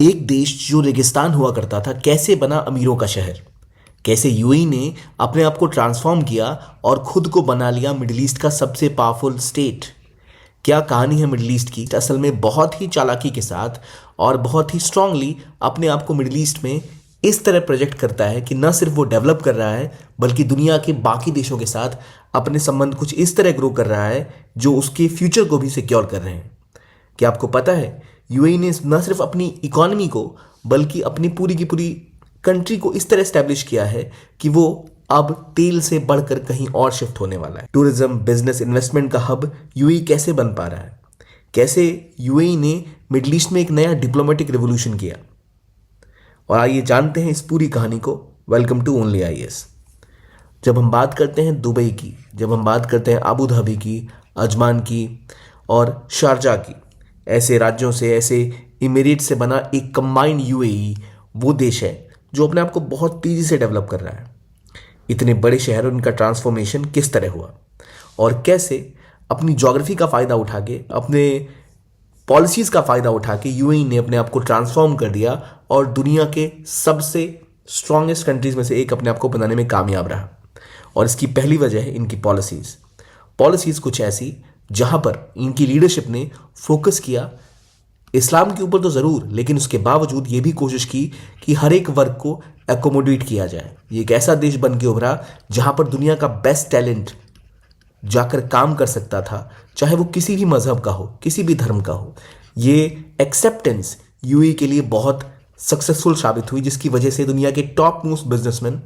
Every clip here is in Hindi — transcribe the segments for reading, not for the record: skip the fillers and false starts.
एक देश जो रेगिस्तान हुआ करता था कैसे बना अमीरों का शहर। कैसे यूएई ने अपने आप को ट्रांसफॉर्म किया और खुद को बना लिया मिडिल ईस्ट का सबसे पावरफुल स्टेट। क्या कहानी है मिडिल ईस्ट की। असल में बहुत ही चालाकी के साथ और बहुत ही स्ट्रांगली अपने आप को मिडिल ईस्ट में इस तरह प्रोजेक्ट करता है कि न सिर्फ वो डेवलप कर रहा है बल्कि दुनिया के बाकी देशों के साथ अपने संबंध कुछ इस तरह ग्रो कर रहा है जो उसके फ्यूचर को भी सिक्योर कर रहे हैं। क्या आपको पता है यूएई ने न सिर्फ अपनी इकोनॉमी को बल्कि अपनी पूरी की पूरी कंट्री को इस तरह स्टैब्लिश किया है कि वो अब तेल से बढ़कर कहीं और शिफ्ट होने वाला है। टूरिज्म, बिजनेस, इन्वेस्टमेंट का हब यूएई कैसे बन पा रहा है। कैसे यूएई ने मिडिल ईस्ट में एक नया डिप्लोमेटिक रेवोल्यूशन किया। और आइए जानते हैं इस पूरी कहानी को। Welcome to only IAS. जब हम बात करते हैं दुबई की, जब हम बात करते हैं अबू धाबी की, अजमान की और शारजा की, ऐसे राज्यों से, ऐसे इमिरेट से बना एक कंबाइंड यूएई वो देश है जो अपने आप को बहुत तेजी से डेवलप कर रहा है। इतने बड़े शहर, उनका ट्रांसफॉर्मेशन किस तरह हुआ और कैसे अपनी ज्योग्राफी का फ़ायदा उठा के, अपने पॉलिसीज़ का फ़ायदा उठा के यूएई ने अपने आप को ट्रांसफॉर्म कर दिया और दुनिया के सबसे स्ट्रांगेस्ट कंट्रीज़ में से एक अपने आप को बनाने में कामयाब रहा। और इसकी पहली वजह है इनकी पॉलिसीज़ कुछ ऐसी जहां पर इनकी लीडरशिप ने फोकस किया इस्लाम के ऊपर तो ज़रूर, लेकिन उसके बावजूद ये भी कोशिश की कि हर एक वर्ग को एकोमोडेट किया जाए। ये एक ऐसा देश बन के उभरा जहां पर दुनिया का बेस्ट टैलेंट जाकर काम कर सकता था, चाहे वो किसी भी मजहब का हो, किसी भी धर्म का हो। ये एक्सेप्टेंस यूएई के लिए बहुत सक्सेसफुल साबित हुई, जिसकी वजह से दुनिया के top most businessman,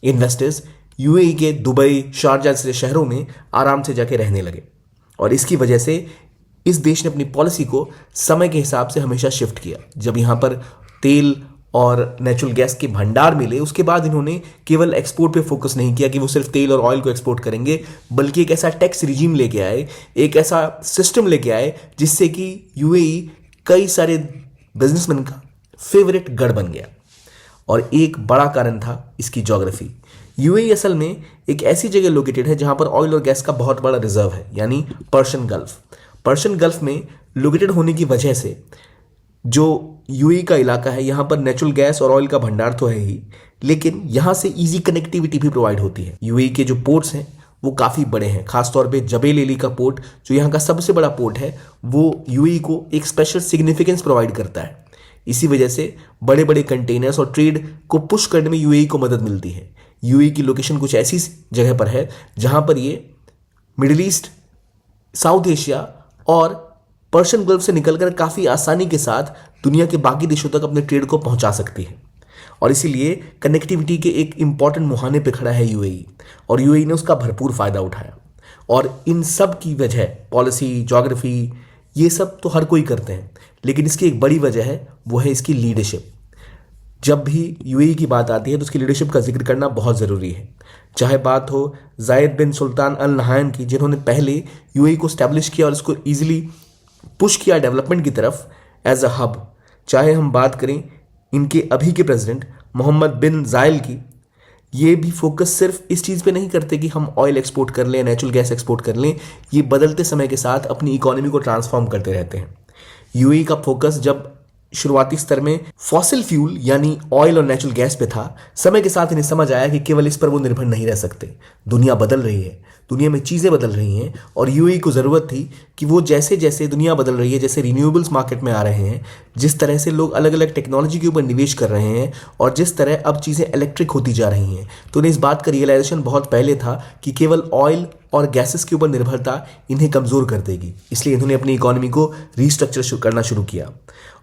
investors UAE के दुबई, शारजा जैसे शहरों में आराम से जाके रहने लगे। और इसकी वजह से इस देश ने अपनी पॉलिसी को समय के हिसाब से हमेशा शिफ्ट किया। जब यहाँ पर तेल और नेचुरल गैस के भंडार मिले, उसके बाद इन्होंने केवल एक्सपोर्ट पे फोकस नहीं किया कि वो सिर्फ तेल और ऑयल को एक्सपोर्ट करेंगे, बल्कि एक ऐसा टैक्स रिजीम लेके आए, एक ऐसा सिस्टम लेके आए जिससे कि यूएई कई सारे बिजनेसमैन का फेवरेट गढ़ बन गया। और एक बड़ा कारण था इसकी ज्योग्राफी। यूएई असल में एक ऐसी जगह लोकेटेड है जहां पर ऑयल और गैस का बहुत बड़ा रिजर्व है, यानी पर्शियन गल्फ में लोकेटेड होने की वजह से जो यूएई का इलाका है, यहाँ पर नेचुरल गैस और ऑयल का भंडार तो है ही, लेकिन यहाँ से इजी कनेक्टिविटी भी प्रोवाइड होती है। यूएई के जो पोर्ट्स हैं वो काफ़ी बड़े हैं, खासतौर पे जबेल एली का पोर्ट जो यहाँ का सबसे बड़ा पोर्ट है, वो यूएई को एक स्पेशल सिग्निफिकेंस प्रोवाइड करता है। इसी वजह से बड़े बड़े कंटेनर्स और ट्रेड को पुश करने में यूएई को मदद मिलती है। यूएई की लोकेशन कुछ ऐसी जगह पर है जहाँ पर ये मिडिल ईस्ट, साउथ एशिया और पर्शियन गल्फ से निकलकर काफ़ी आसानी के साथ दुनिया के बाकी देशों तक अपने ट्रेड को पहुंचा सकती है। और इसीलिए कनेक्टिविटी के एक इंपॉर्टेंट मुहाने पे खड़ा है यूएई, और यूएई ने उसका भरपूर फ़ायदा उठाया। और इन सब की वजह पॉलिसी, ज्योग्राफी, ये सब तो हर कोई करते हैं, लेकिन इसकी एक बड़ी वजह है, वो है इसकी लीडरशिप। जब भी यूएई की बात आती है तो उसकी लीडरशिप का जिक्र करना बहुत ज़रूरी है। चाहे बात हो जायद बिन सुल्तान अल नहायन की, जिन्होंने पहले यूएई को स्टैब्लिश किया और इसको ईजिली पुश किया डेवलपमेंट की तरफ एज अ हब। चाहे हम बात करें इनके अभी के प्रेसिडेंट मोहम्मद बिन जायल की, ये भी फोकस सिर्फ इस चीज़ पे नहीं करते कि हम ऑयल एक्सपोर्ट कर लें, नेचुरल गैस एक्सपोर्ट कर लें। ये बदलते समय के साथ अपनी इकोनॉमी को ट्रांसफॉर्म करते रहते हैं। यूएई का फोकस जब शुरुआती स्तर में फॉसिल फ्यूल यानी ऑयल और नेचुरल गैस पे था, समय के साथ इन्हें समझ आया कि केवल इस पर वो निर्भर नहीं रह सकते। दुनिया बदल रही है, दुनिया में चीज़ें बदल रही हैं, और यूएई को ज़रूरत थी कि वो जैसे जैसे दुनिया बदल रही है, जैसे रिन्यूएबल्स मार्केट में आ रहे हैं, जिस तरह से लोग अलग अलग टेक्नोलॉजी के ऊपर निवेश कर रहे हैं, और जिस तरह अब चीज़ें इलेक्ट्रिक होती जा रही हैं, तो उन्हें इस बात का रियलाइजेशन बहुत पहले था कि केवल ऑयल और गैसेस के ऊपर निर्भरता इन्हें कमज़ोर कर देगी। इसलिए इन्होंने अपनी इकोनॉमी को रीस्ट्रक्चर करना शुरू किया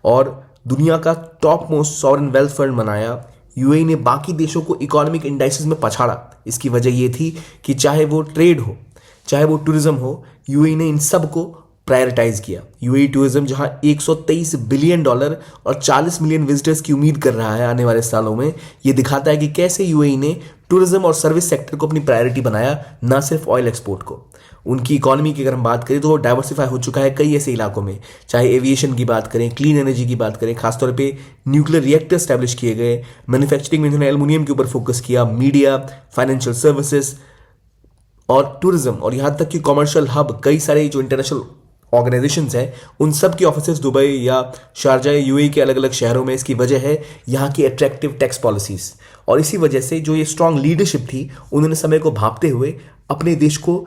और दुनिया का top most sovereign wealth fund बनाया। यूएई ने बाकी देशों को इकोनॉमिक इंडाइसेस में पछाड़ा। इसकी वजह ये थी कि चाहे वो ट्रेड हो, चाहे वो टूरिज्म हो, यूएई ने इन सब को प्रायोरिटाइज किया। यूएई टूरिज्म जहां $123 बिलियन और 40 मिलियन विजिटर्स की उम्मीद कर रहा है आने वाले सालों में, ये दिखाता है कि कैसे यूएई ने टूरिज्म और सर्विस सेक्टर को अपनी प्रायोरिटी बनाया, ना सिर्फ ऑयल एक्सपोर्ट को। उनकी इकोनॉमी की अगर हम बात करें तो वो डाइवर्सिफाई हो चुका है कई ऐसे इलाकों में, चाहे एविएशन की बात करें, क्लीन एनर्जी की बात करें, खासतौर पे न्यूक्लियर रिएक्टर स्टैब्लिश किए गए, मैन्युफैक्चरिंग में इन्होंने एल्युमिनियम के ऊपर फोकस किया, मीडिया, फाइनेंशियल सर्विसेज और टूरिज्म, और यहाँ तक कि कॉमर्शियल हब, कई सारे जो इंटरनेशनल ऑर्गेनाइजेशंस हैं, उन सब की ऑफिसेज दुबई या शारजा यूएई के अलग अलग शहरों में। इसकी वजह है यहाँ की अट्रैक्टिव टैक्स पॉलिसीज, और इसी वजह से जो ये स्ट्रांग लीडरशिप थी, उन्होंने समय को भांपते हुए अपने देश को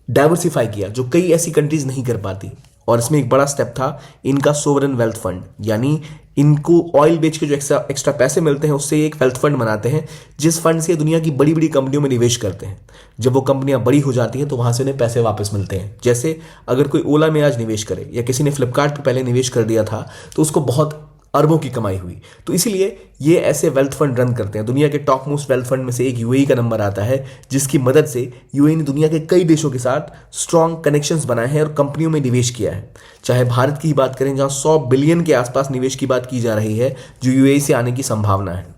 डाइवर्सिफाई किया, जो कई ऐसी कंट्रीज नहीं कर पाती। और इसमें एक बड़ा स्टेप था इनका सोवरेन वेल्थ फंड, यानी इनको ऑयल बेच के जो एक्स्ट्रा पैसे मिलते हैं उससे एक वेल्थ फंड बनाते हैं, जिस फंड से दुनिया की बड़ी बड़ी कंपनियों में निवेश करते हैं। जब वो कंपनियां बड़ी हो जाती हैं तो वहां से उन्हें पैसे वापस मिलते हैं। जैसे अगर कोई ओला में आज निवेश करे या किसी ने फ्लिपकार्ट पे पहले निवेश कर दिया था तो उसको बहुत अरबों की कमाई हुई। तो इसीलिए ये ऐसे वेल्थ फंड रन करते हैं। दुनिया के टॉप मोस्ट वेल्थ फंड में से एक यूएई का नंबर आता है, जिसकी मदद से यूएई ने दुनिया के कई देशों के साथ स्ट्रॉन्ग कनेक्शंस बनाए हैं और कंपनियों में निवेश किया है। चाहे भारत की बात करें, जहां 100 बिलियन के आसपास निवेश की बात की जा रही है, जो यूएई से आने की संभावना है।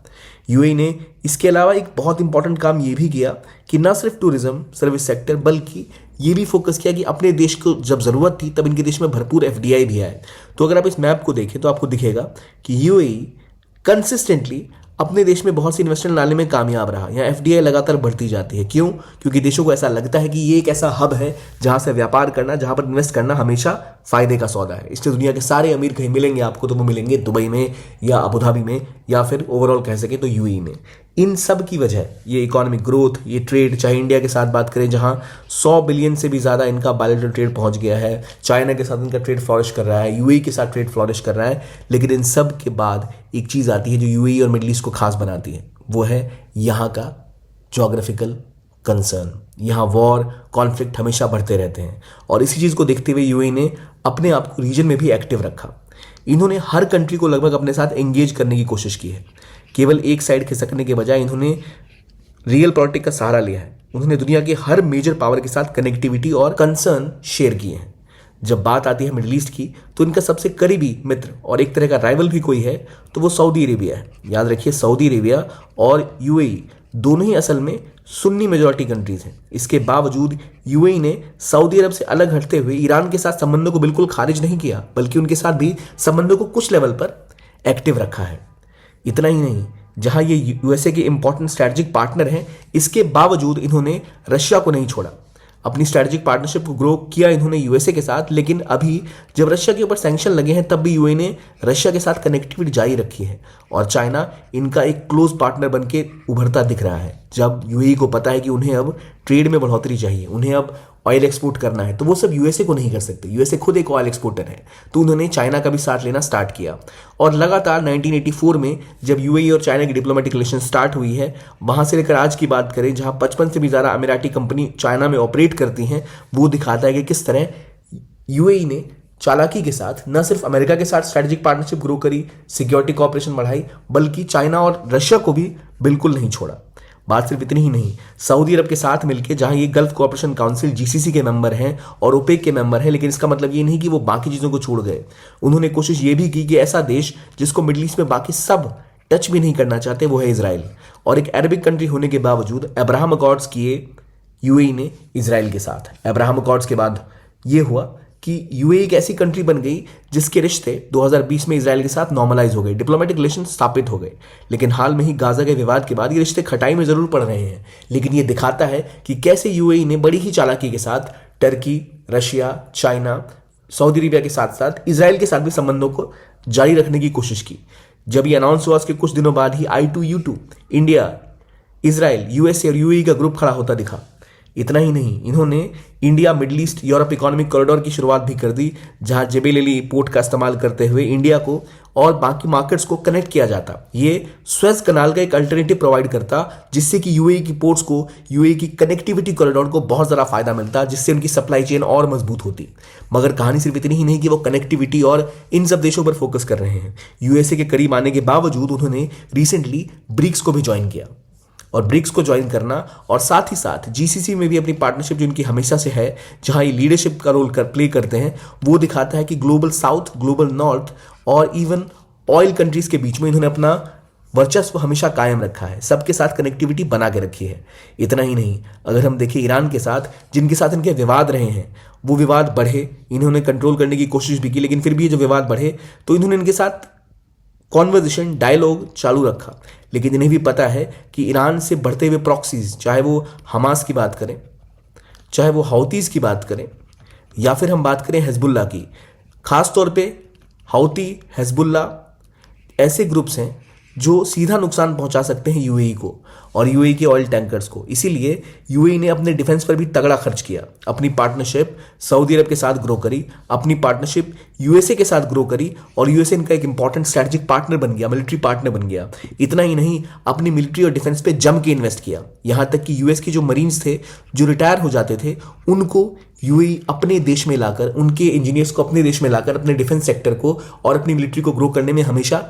यूएई ने इसके अलावा एक बहुत इंपॉर्टेंट काम ये भी किया कि न सिर्फ टूरिज्म सर्विस सेक्टर, बल्कि ये भी फोकस किया कि अपने देश को जब ज़रूरत थी तब इनके देश में भरपूर एफडीआई भी आए। तो अगर आप इस मैप को देखें तो आपको दिखेगा कि यूएई कंसिस्टेंटली अपने देश में बहुत सी इन्वेस्टमेंट लाने में कामयाब रहा। यहाँ एफडीआई लगातार बढ़ती जाती है। क्यों? क्योंकि देशों को ऐसा लगता है कि ये एक ऐसा हब है जहाँ से व्यापार करना, जहाँ पर इन्वेस्ट करना हमेशा फायदे का सौदा है। इसलिए दुनिया के सारे अमीर कहीं मिलेंगे आपको तो वो मिलेंगे दुबई में या अबू धाबी में या फिर ओवरऑल कह सके तो यूएई में। इन सब की वजह ये इकोनॉमिक ग्रोथ, ये ट्रेड, चाहे इंडिया के साथ बात करें जहां 100 बिलियन से भी ज़्यादा इनका बायलैटरल ट्रेड पहुंच गया है, चाइना के साथ इनका ट्रेड फ्लॉरिश कर रहा है, यूएई के साथ ट्रेड फ्लॉरिश कर रहा है। लेकिन इन सब के बाद एक चीज़ आती है जो यूएई और मिडल ईस्ट को खास बनाती है, वो है यहाँ का जोग्राफिकल कंसर्न। यहाँ वॉर, कॉन्फ्लिक्ट हमेशा बढ़ते रहते हैं, और इसी चीज़ को देखते हुए यूएई ने अपने आप को रीजन में भी एक्टिव रखा। इन्होंने हर कंट्री को लगभग अपने साथ एंगेज करने की कोशिश की है। केवल एक साइड खिसकने के बजाय इन्होंने रियल पॉलिटिक्स का सहारा लिया है। उन्होंने दुनिया के हर मेजर पावर के साथ कनेक्टिविटी और कंसर्न शेयर किए हैं। जब बात आती है मिडिल ईस्ट की, तो इनका सबसे करीबी मित्र और एक तरह का राइवल भी कोई है तो वो सऊदी अरेबिया है। याद रखिए, सऊदी अरेबिया और यूएई दोनों ही असल में सुन्नी मेजॉरिटी कंट्रीज हैं। इसके बावजूद यूएई ने सऊदी अरब से अलग हटते हुए ईरान के साथ संबंधों को बिल्कुल खारिज नहीं किया, बल्कि उनके साथ भी संबंधों को कुछ लेवल पर एक्टिव रखा है। इतना ही नहीं, जहां ये यूएसए के इंपॉर्टेंट स्ट्रैटेजिक पार्टनर हैं, इसके बावजूद इन्होंने रशिया को नहीं छोड़ा। अपनी स्ट्रैटेजिक पार्टनरशिप को ग्रो किया इन्होंने यूएसए के साथ, लेकिन अभी जब रशिया के ऊपर सैंक्शन लगे हैं तब भी यूएई ने रशिया के साथ कनेक्टिविटी जारी रखी है। और चाइना इनका एक क्लोज पार्टनर बन के उभरता दिख रहा है। जब यूएई को पता है कि उन्हें अब ट्रेड में बढ़ोतरी चाहिए, उन्हें अब ऑयल एक्सपोर्ट करना है, तो वो सब यूएसए को नहीं कर सकते। यूएसए खुद एक ऑयल एक्सपोर्टर है, तो उन्होंने चाइना का भी साथ लेना स्टार्ट किया। और लगातार 1984 में जब यूएई और चाइना की डिप्लोमेटिक रिलेशन स्टार्ट हुई है, वहां से लेकर आज की बात करें जहां 55 से भी ज़्यादा अमीराती कंपनी चाइना में ऑपरेट करती हैं, वो दिखाता है कि किस तरह यूएई ने चालाकी के साथ न सिर्फ अमेरिका के साथ स्ट्रैटेजिक पार्टनरशिप ग्रो करी, सिक्योरिटी कोऑपरेशन बढ़ाई, बल्कि चाइना और रशिया को भी बिल्कुल नहीं छोड़ा। बात सिर्फ इतनी ही नहीं, सऊदी अरब के साथ मिलकर, जहां ये गल्फ कोऑपरेशन काउंसिल जीसीसी के मेंबर हैं और ओपेक के मेंबर हैं, लेकिन इसका मतलब ये नहीं कि वो बाकी चीज़ों को छोड़ गए। उन्होंने कोशिश ये भी की कि ऐसा देश जिसको मिडिल ईस्ट में बाकी सब टच भी नहीं करना चाहते, वो है इजराइल। और एक अरबिक कंट्री होने के बावजूद अब्राहम अकॉर्ड्स किए यूएई ने इजराइल के साथ। अब्राहम अकॉर्ड्स के बाद ये हुआ कि यूएई एक ऐसी कंट्री बन गई जिसके रिश्ते 2020 में इजराइल के साथ नॉर्मलाइज हो गए, डिप्लोमेटिक रिलेशन स्थापित हो गए। लेकिन हाल में ही गाजा के विवाद के बाद ये रिश्ते खटाई में जरूर पड़ रहे हैं, लेकिन ये दिखाता है कि कैसे यूएई ने बड़ी ही चालाकी के साथ Turkey, Russia, China, Saudi Arabia के साथ साथ इजराइल के साथ भी संबंधों को जारी रखने की कोशिश की। जब ये अनाउंस हुआ उसके कुछ दिनों बाद ही I2U2 इंडिया, इजराइल, यूएसए और यूएई का ग्रुप खड़ा होता दिखा। इतना ही नहीं, इन्होंने India middle east Europe economic corridor की शुरुआत भी कर दी, जहां जेबेल पोर्ट का इस्तेमाल करते हुए इंडिया को और बाकी मार्केट्स को कनेक्ट किया जाता। ये स्वेज कनाल का एक अल्टरनेटिव प्रोवाइड करता, जिससे कि यूएई की पोर्ट्स को, यूएई की कनेक्टिविटी कॉरिडोर को बहुत ज़्यादा फायदा मिलता, जिससे उनकी सप्लाई चेन और मजबूत होती। मगर कहानी सिर्फ इतनी ही नहीं कि वो कनेक्टिविटी और इन सब देशों पर फोकस कर रहे हैं। यूएसए के करीब आने के बावजूद उन्होंने रिसेंटली ब्रिक्स को भी ज्वाइन किया। और ब्रिक्स को ज्वाइन करना और साथ ही साथ जीसीसी में भी अपनी पार्टनरशिप जो इनकी हमेशा से है, जहां ये लीडरशिप का रोल प्ले करते हैं, वो दिखाता है कि ग्लोबल साउथ, ग्लोबल नॉर्थ और इवन ऑयल कंट्रीज के बीच में इन्होंने अपना वर्चस्व हमेशा कायम रखा है, सबके साथ कनेक्टिविटी बना के रखी है। इतना ही नहीं, अगर हम देखें ईरान के साथ, जिनके साथ इनके विवाद रहे हैं, वो विवाद बढ़े, इन्होंने कंट्रोल करने की कोशिश भी की, लेकिन फिर भी ये जो विवाद बढ़े तो इन्होंने इनके साथ कॉन्वर्जेशन, डायलॉग चालू रखा। लेकिन इन्हें भी पता है कि ईरान से बढ़ते हुए प्रॉक्सीज, चाहे वो हमास की बात करें, चाहे वो हौतीज़ की बात करें, या फिर हम बात करें हिजबुल्लाह की, खास तौर पे हौती, हिजबुल्लाह ऐसे ग्रुप्स हैं जो सीधा नुकसान पहुंचा सकते हैं यूएई को और यूएई के ऑयल टैंकर्स को। इसीलिए यूएई ने अपने डिफेंस पर भी तगड़ा खर्च किया, अपनी पार्टनरशिप सऊदी अरब के साथ ग्रो करी, अपनी पार्टनरशिप यूएसए के साथ ग्रो करी और यूएसए इनका एक इंपॉर्टेंट स्ट्रेटेजिक पार्टनर बन गया, मिलिट्री पार्टनर बन गया। इतना ही नहीं, अपनी मिलिट्री और डिफेंस पे जम के इन्वेस्ट किया, यहां तक कि यूएस के जो मरीन्स थे जो रिटायर हो जाते थे उनको यूएई अपने देश में लाकर, उनके इंजीनियर्स को अपने देश में लाकर अपने डिफेंस सेक्टर को और अपनी मिलिट्री को ग्रो करने में हमेशा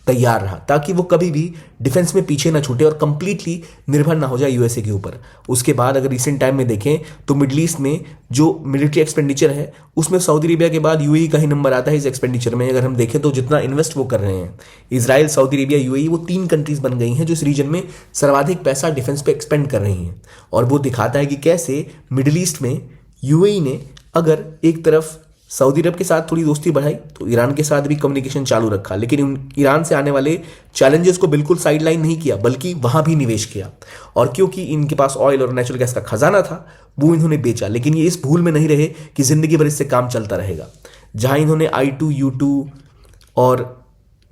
तैयार रहा, ताकि वो कभी भी डिफेंस में पीछे ना छूटे और कंप्लीटली निर्भर ना हो जाए यूएसए के ऊपर। उसके बाद अगर रिसेंट टाइम में देखें तो मिडल ईस्ट में जो मिलिट्री एक्सपेंडिचर है उसमें सऊदी अरेबिया के बाद यूएई का ही नंबर आता है इस एक्सपेंडिचर में। अगर हम देखें तो जितना इन्वेस्ट वो कर रहे हैं, इजराइल, सऊदी अरेबिया, यूएई, वो 3 कंट्रीज बन गई हैं जो इस रीजन में सर्वाधिक पैसा डिफेंस पे एक्सपेंड कर रही हैं। और वो दिखाता है कि कैसे मिडल ईस्ट में यूएई ने अगर एक तरफ सऊदी अरब के साथ थोड़ी दोस्ती बढ़ाई तो ईरान के साथ भी कम्युनिकेशन चालू रखा, लेकिन ईरान से आने वाले चैलेंजेस को बिल्कुल साइडलाइन नहीं किया, बल्कि वहां भी निवेश किया। और क्योंकि इनके पास ऑयल और नेचुरल गैस का खजाना था वो इन्होंने बेचा, लेकिन ये इस भूल में नहीं रहे कि जिंदगी भर इससे काम चलता रहेगा। जहां इन्होंने I2, U2 और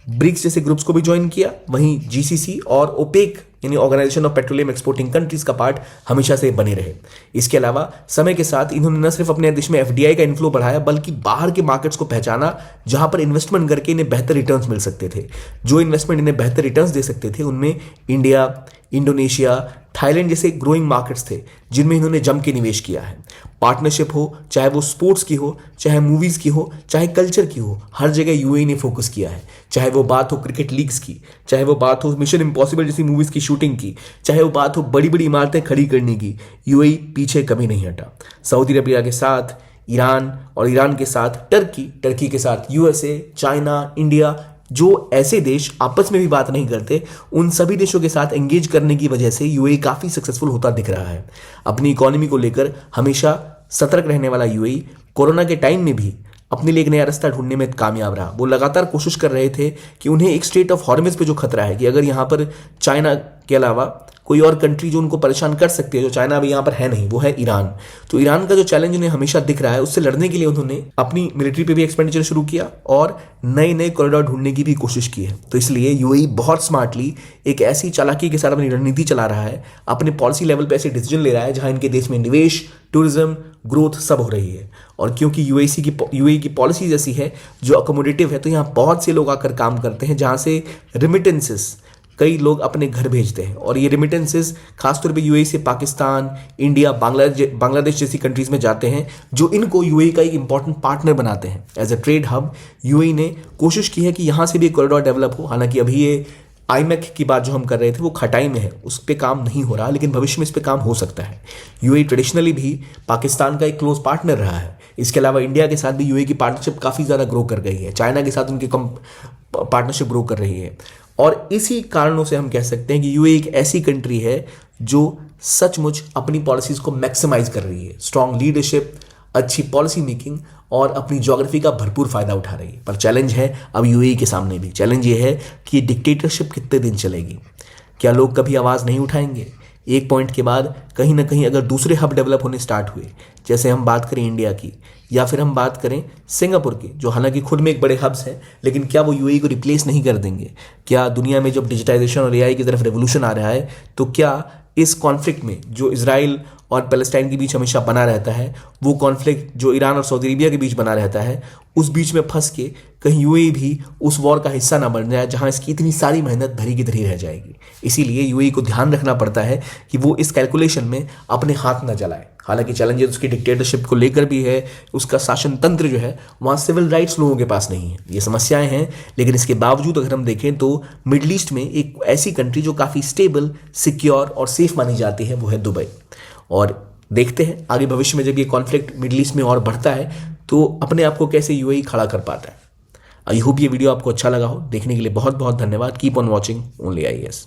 ब्रिक्स जैसे ग्रुप्स को भी ज्वाइन किया, वहीं जीसीसी और ओपेक यानी organization of petroleum exporting countries का पार्ट हमेशा से बने रहे। इसके अलावा समय के साथ इन्होंने न सिर्फ अपने देश में एफडीआई का इन्फ्लो बढ़ाया, बल्कि बाहर के मार्केट्स को पहचाना जहां पर इन्वेस्टमेंट करके इन्हें बेहतर रिटर्न्स मिल सकते थे। जो इन्वेस्टमेंट इन्हें बेहतर रिटर्न्स दे सकते थे उनमें इंडिया, इंडोनेशिया, थाईलैंड जैसे ग्रोइंग मार्केट्स थे जिनमें इन्होंने जम के निवेश किया है। पार्टनरशिप हो, चाहे वो स्पोर्ट्स की हो, चाहे मूवीज की हो, चाहे कल्चर की हो, हर जगह यूएई ने फोकस किया है। चाहे वो बात हो क्रिकेट लीग्स की, चाहे वो बात हो मिशन इम्पॉसिबल जैसी मूवीज की शूटिंग की, चाहे वो बात हो बड़ी बड़ी इमारतें खड़ी करने की, यूएई पीछे कभी नहीं हटा। सऊदी अरबिया के साथ ईरान और ईरान के साथ टर्की के साथ यूएसए, चाइना, इंडिया, जो ऐसे देश आपस में भी बात नहीं करते, उन सभी देशों के साथ एंगेज करने की वजह से यूएई काफ़ी सक्सेसफुल होता दिख रहा है। अपनी इकोनॉमी को लेकर हमेशा सतर्क रहने वाला यूएई कोरोना के टाइम में भी अपने लिए एक नया रास्ता ढूंढने में कामयाब रहा। वो लगातार कोशिश कर रहे थे कि उन्हें एक स्टेट ऑफ हॉर्मस पे जो खतरा है कि अगर यहाँ पर चाइना के अलावा कोई और कंट्री जो उनको परेशान कर सकती है, जो चाइना अभी यहाँ पर है नहीं, वो है ईरान। तो ईरान का जो चैलेंज उन्हें हमेशा दिख रहा है, उससे लड़ने के लिए उन्होंने अपनी मिलिट्री पे भी एक्सपेंडिचर शुरू किया और नए नए कॉरिडोर ढूंढने की भी कोशिश की है। तो इसलिए यूएई बहुत स्मार्टली एक ऐसी चालाकी के साथ अपनी रणनीति चला रहा है, अपने पॉलिसी लेवल पे ऐसे डिसीजन ले रहा है जहां इनके देश में निवेश, टूरिज्म, ग्रोथ सब हो रही है। और क्योंकि यूएई की पॉलिसीज ऐसी है जो अकोमोडेटिव है, तो यहाँ बहुत से लोग आकर काम करते हैं, जहाँ से रिमिटेंसेस कई लोग अपने घर भेजते हैं। और ये रिमिटेंसेस खासतौर पे यूएई से पाकिस्तान, इंडिया, बांग्लादेश जैसी कंट्रीज में जाते हैं, जो इनको यूएई का एक इंपॉर्टेंट पार्टनर बनाते हैं। As a trade hub UAE ने कोशिश की है कि यहाँ से भी एक कॉरिडोर डेवलप हो। हालांकि अभी ये आईमैक की बात जो हम कर रहे थे वो खटाई में है, उस पर काम नहीं हो रहा, लेकिन भविष्य में इस पर काम हो सकता है। यूएई ट्रेडिशनली भी पाकिस्तान का एक क्लोज पार्टनर रहा है। इसके अलावा इंडिया के साथ भी यूएई की पार्टनरशिप काफ़ी ज़्यादा ग्रो कर गई है, चाइना के साथ उनकी पार्टनरशिप ग्रो कर रही है। और इसी कारणों से हम कह सकते हैं कि यूएई एक ऐसी कंट्री है जो सचमुच अपनी पॉलिसीज़ को मैक्सिमाइज कर रही है। स्ट्रॉन्ग लीडरशिप, अच्छी पॉलिसी मेकिंग और अपनी ज्योग्राफी का भरपूर फायदा उठा रही है। पर चैलेंज है अब यूएई के सामने भी। चैलेंज ये है कि डिक्टेटरशिप कितने दिन चलेगी, क्या लोग कभी आवाज़ नहीं उठाएंगे? एक पॉइंट के बाद कहीं ना कहीं अगर दूसरे हब डेवलप होने स्टार्ट हुए, जैसे हम बात करें इंडिया की या फिर हम बात करें सिंगापुर की, जो हालांकि खुद में एक बड़े हब्स हैं, लेकिन क्या वो यूएई को रिप्लेस नहीं कर देंगे? क्या दुनिया में जब डिजिटाइजेशन और एआई की तरफ रेवोल्यूशन आ रहा है, तो क्या इस कॉन्फ्लिक्ट में जो इजराइल और पैलेस्टाइन के बीच हमेशा बना रहता है, वो कॉन्फ्लिक्ट जो ईरान और सऊदी अरेबिया के बीच बना रहता है, उस बीच में फंस के कहीं यूएई भी उस वॉर का हिस्सा ना बन जाए जहां इसकी इतनी सारी मेहनत धरी की धरी रह जाएगी। इसीलिए यूएई को ध्यान रखना पड़ता है कि वो इस कैलकुलेशन में अपने हाथ न जलाए। हालांकि चैलेंजेस उसकी डिक्टेटरशिप को लेकर भी है, उसका शासन तंत्र जो है वहाँ सिविल राइट्स लोगों के पास नहीं है, ये समस्याएं हैं। लेकिन इसके बावजूद अगर हम देखें तो मिडल ईस्ट में एक ऐसी कंट्री जो काफ़ी स्टेबल, सिक्योर और सेफ मानी जाती है, वो है दुबई। और देखते हैं आगे भविष्य में जब ये कॉन्फ्लिक्ट मिडल ईस्ट में और बढ़ता है तो अपने आप को कैसे यूएई खड़ा कर पाता है। आई होप ये वीडियो आपको अच्छा लगा हो। देखने के लिए बहुत बहुत धन्यवाद। Keep on watching only IAS.